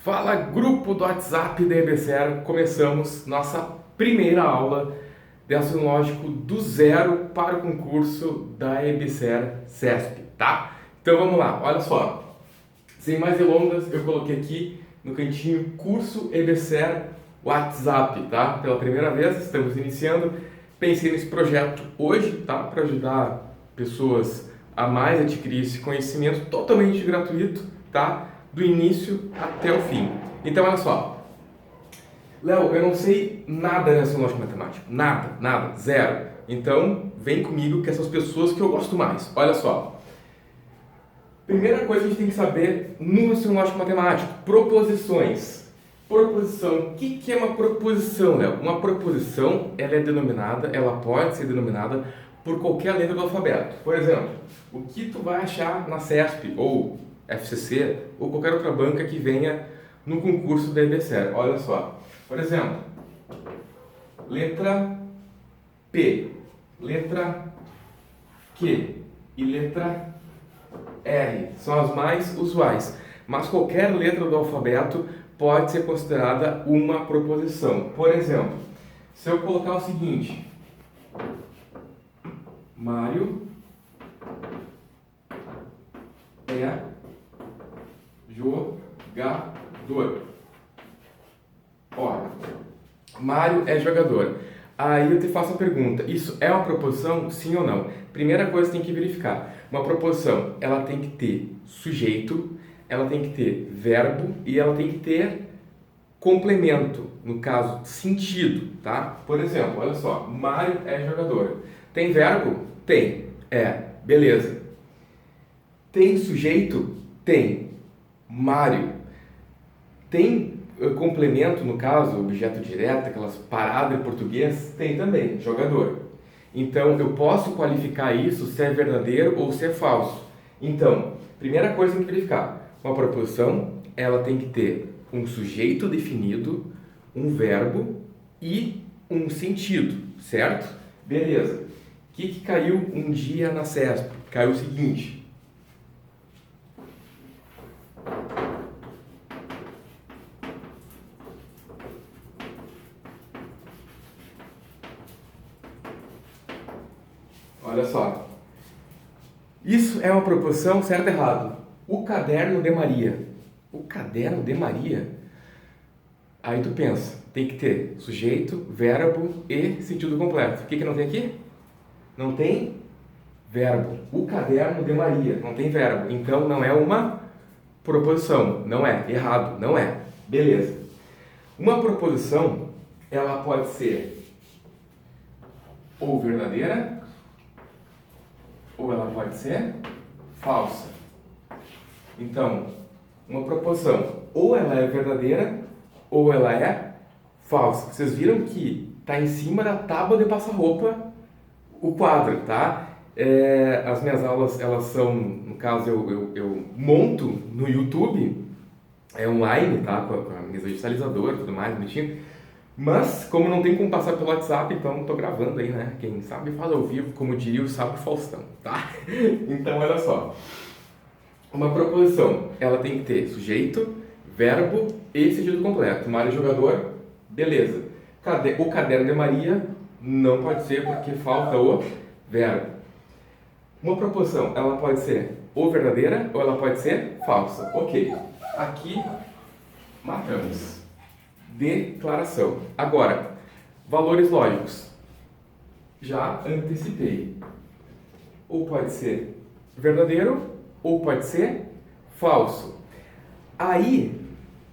Fala, grupo do WhatsApp da EBSER. Começamos nossa primeira aula de raciocínio lógico do zero para o concurso da EBSER CESP, tá? Então vamos lá, olha só. Sem mais delongas, eu coloquei aqui no cantinho curso EBSER WhatsApp, tá? Pela primeira vez, estamos iniciando. Pensei nesse projeto hoje, tá? Para ajudar pessoas a mais adquirir esse conhecimento totalmente gratuito, tá? Do início até o fim. Então, olha só. Léo, eu não sei nada nessa lógica matemática. Nada, zero. Então, vem comigo que essas pessoas que eu gosto mais. Olha só. Primeira coisa que a gente tem que saber no raciocínio lógico matemático: proposições. Proposição. O que é uma proposição, Léo? Uma proposição, ela pode ser denominada por qualquer letra do alfabeto. Por exemplo, o que tu vai achar na CESP ou FCC ou qualquer outra banca que venha no concurso da EBSER. Olha só. Por exemplo, letra P, letra Q e letra R são as mais usuais, mas qualquer letra do alfabeto pode ser considerada uma proposição. Por exemplo, se eu colocar o seguinte: Mário é jogador. Olha, Mário é jogador. Aí eu te faço a pergunta: isso é uma proposição, sim ou não? Primeira coisa que tem que verificar: uma proposição, ela tem que ter sujeito, ela tem que ter verbo e ela tem que ter complemento, no caso, sentido, tá? Por exemplo, olha só, Mário é jogador. Tem verbo? Tem. Beleza. Tem sujeito? Tem. Mário. Tem complemento, no caso, objeto direto, aquelas paradas em português? Tem também, jogador. Então, eu posso qualificar isso se é verdadeiro ou se é falso. Então, primeira coisa que tem que verificar: uma proposição, ela tem que ter um sujeito definido, um verbo e um sentido, certo? Beleza. O que caiu um dia na CESP? Caiu o seguinte: olha só. Isso é uma proposição, certo ou errado? O caderno de Maria. O caderno de Maria? Aí tu pensa, tem que ter sujeito, verbo e sentido completo. O que não tem aqui? Não tem verbo. O caderno de Maria. Não tem verbo. Então não é uma proposição. Não é. Errado. Não é. Beleza. Uma proposição, ela pode ser ou verdadeira, ou ela pode ser falsa. Então, uma proposição, ou ela é verdadeira, ou ela é falsa. Vocês viram que está em cima da tábua de passar roupa o quadro, tá? As minhas aulas, elas são, no caso, eu monto no YouTube, online, tá? Com a mesa digitalizadora e tudo mais, bonitinho. Mas, como não tem como passar pelo WhatsApp, então estou gravando aí, né? Quem sabe faz ao vivo, como diria o sábio Faustão, tá? Então, olha só. Uma proposição, ela tem que ter sujeito, verbo e sentido completo. Mário jogador, beleza. O caderno de Maria não pode ser porque falta o verbo. Uma proposição, ela pode ser ou verdadeira ou ela pode ser falsa. Ok, aqui matamos. Declaração. Agora, valores lógicos. Já antecipei. Ou pode ser verdadeiro ou pode ser falso. Aí,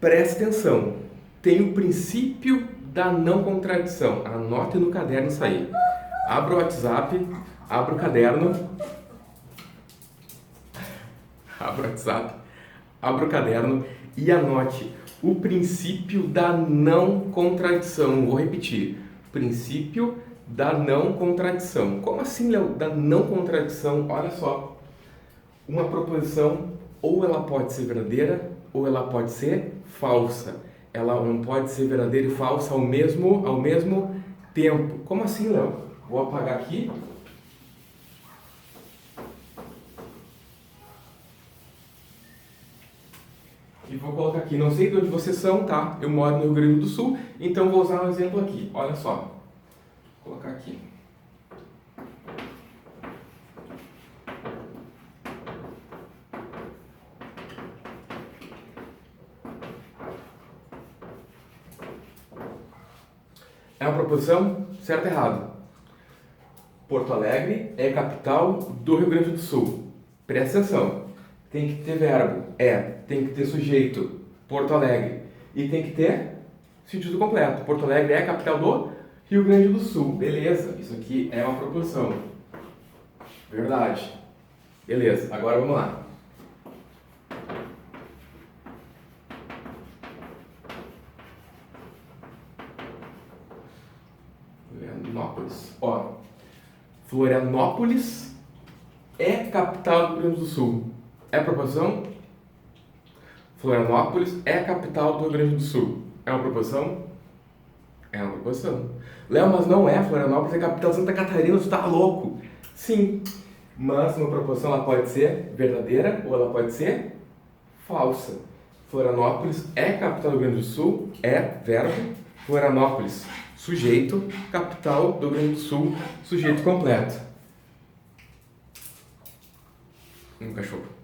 preste atenção. Tem o princípio da não contradição. Anote no caderno isso aí. Abra o WhatsApp, abra o caderno. Abra o WhatsApp, abra o caderno e anote o princípio da não contradição. Vou repetir. Princípio da não contradição. Como assim, Léo? Da não contradição? Olha só. Uma proposição, ou ela pode ser verdadeira, ou ela pode ser falsa. Ela não pode ser verdadeira e falsa ao mesmo tempo. Como assim, Léo? Vou apagar aqui. E vou colocar aqui aqui, não sei de onde vocês são, tá? Eu moro no Rio Grande do Sul, então vou usar um exemplo aqui. Olha só. Vou colocar aqui. É uma proposição? Certo ou errado? Porto Alegre é capital do Rio Grande do Sul. Presta atenção. Tem que ter verbo. Tem que ter sujeito. Porto Alegre. E tem que ter sentido completo. Porto Alegre é a capital do Rio Grande do Sul. Beleza. Isso aqui é uma proposição. Verdade. Beleza. Agora vamos lá. Florianópolis. Ó, Florianópolis é capital do Rio Grande do Sul. É proposição? Florianópolis é capital do Rio Grande do Sul. É uma proposição? É uma proposição. Léo, mas não é. Florianópolis é capital de Santa Catarina, você tá louco? Sim, mas uma proposição ela pode ser verdadeira ou ela pode ser falsa. Florianópolis é capital do Rio Grande do Sul, é verbo. Florianópolis, sujeito, capital do Rio Grande do Sul, sujeito completo. Um cachorro.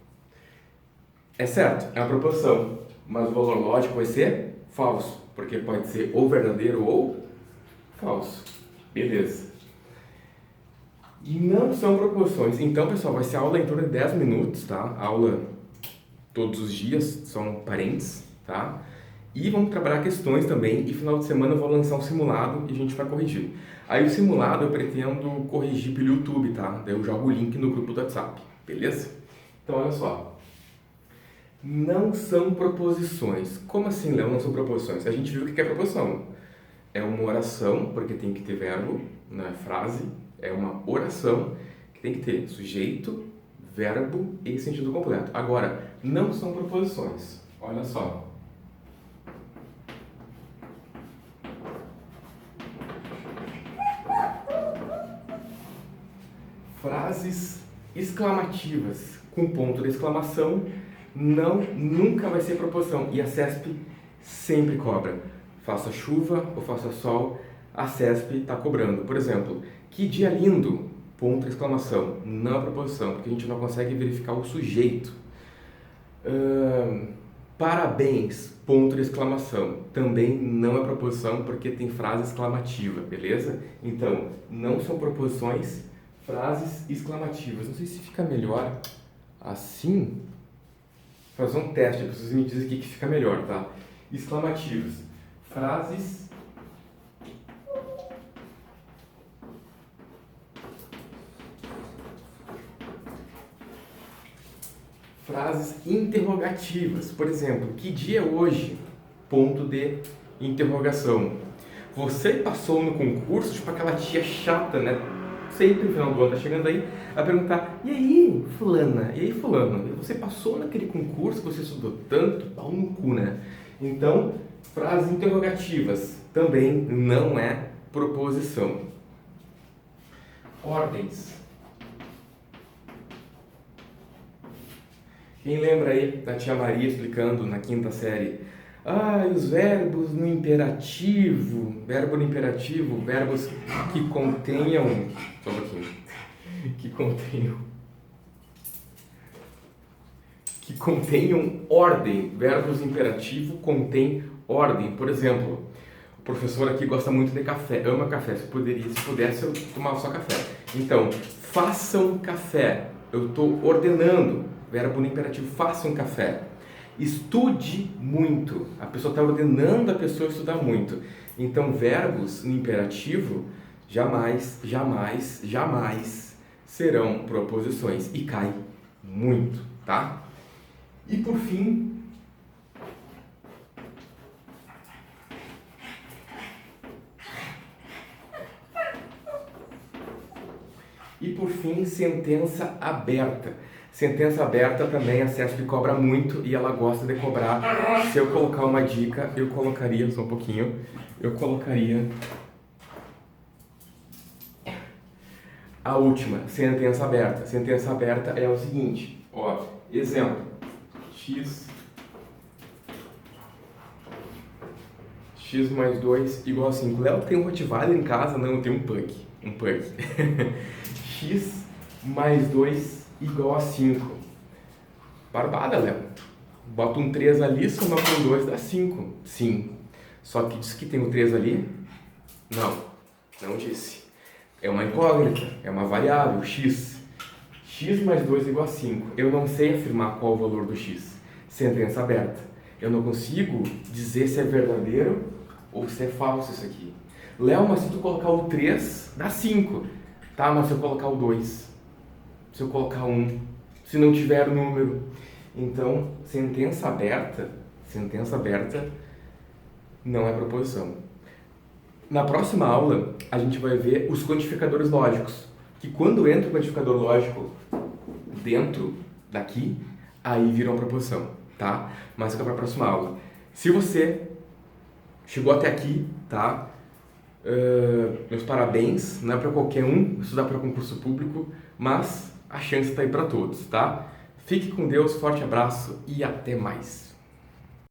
É certo, é uma proposição, mas o valor lógico vai ser falso, porque pode ser ou verdadeiro ou falso. Beleza. Não são proposições. Então, pessoal, vai ser aula em torno de 10 minutos, tá? Aula todos os dias, são parentes, tá? E vamos trabalhar questões também, e final de semana eu vou lançar um simulado e a gente vai corrigir. Aí o simulado eu pretendo corrigir pelo YouTube, tá? Daí eu jogo o link no grupo do WhatsApp, beleza? Então, olha só. Não são proposições. Como assim, Léo, não são proposições? A gente viu o que é proposição. É uma oração, porque tem que ter verbo, não é frase. É uma oração que tem que ter sujeito, verbo e sentido completo. Agora, não são proposições. Olha só. Frases exclamativas com ponto de exclamação nunca vai ser proposição. E a CESP sempre cobra. Faça chuva ou faça sol, a CESP está cobrando. Por exemplo, que dia lindo, ponto de exclamação. Não é proposição, porque a gente não consegue verificar o sujeito. Parabéns, ponto de exclamação. Também não é proposição, porque tem frase exclamativa, beleza? Então, não são proposições, frases exclamativas. Não sei se fica melhor assim. Vou fazer um teste, vocês me dizem o que fica melhor, tá? Exclamativas. Frases interrogativas. Por exemplo, que dia é hoje? Ponto de interrogação. Você passou no concurso, tipo aquela tia chata, né? Sempre no final do ano tá chegando aí a perguntar: e aí, fulana? E aí, fulano? Você passou naquele concurso que você estudou tanto? Pau no cu, né? Então, frases interrogativas também não é proposição. Ordens. Quem lembra aí da tia Maria explicando na quinta série? Os verbos no imperativo, verbo no imperativo, verbos que contenham, só um pouquinho, que contenham ordem. Verbos imperativo contém ordem. Por exemplo, o professor aqui gosta muito de café, ama café. Se pudesse eu tomava só café. Então, façam café. Eu estou ordenando. Verbo no imperativo, façam café. Estude muito. A pessoa está ordenando a pessoa a estudar muito. Então, verbos no imperativo jamais, jamais, jamais serão proposições. E cai muito, tá? E por fim, sentença aberta. Sentença aberta também a CESP cobra muito e ela gosta de cobrar. Se eu colocar uma dica, eu colocaria, só um pouquinho, a última, sentença aberta. Sentença aberta é o seguinte, ó, exemplo, X x mais 2 igual a 5. Léo, tem um Rottweiler em casa? Não, eu tenho um Pug. Um Pug. X mais 2 igual a 5. Barbada, Léo. Bota um 3 ali, soma com 2 dá 5. Sim. Só que diz que tem um 3 ali? Não, não disse. É uma incógnita, é uma variável, x. X mais 2 igual a 5. Eu não sei afirmar qual o valor do x. Sentença aberta. Eu não consigo dizer se é verdadeiro ou se é falso isso aqui. Léo, mas se tu colocar o 3, dá 5. Tá, mas se eu colocar o 2? Se eu colocar 1? Se não tiver número? Então, sentença aberta não é proposição. Na próxima aula, a gente vai ver os quantificadores lógicos. Que quando entra o quantificador lógico dentro daqui, aí vira uma proposição, tá? Mas fica para a próxima aula. Se você chegou até aqui, tá? Meus parabéns, não é para qualquer um estudar para concurso público, mas a chance está aí para todos, tá? Fique com Deus, forte abraço e até mais!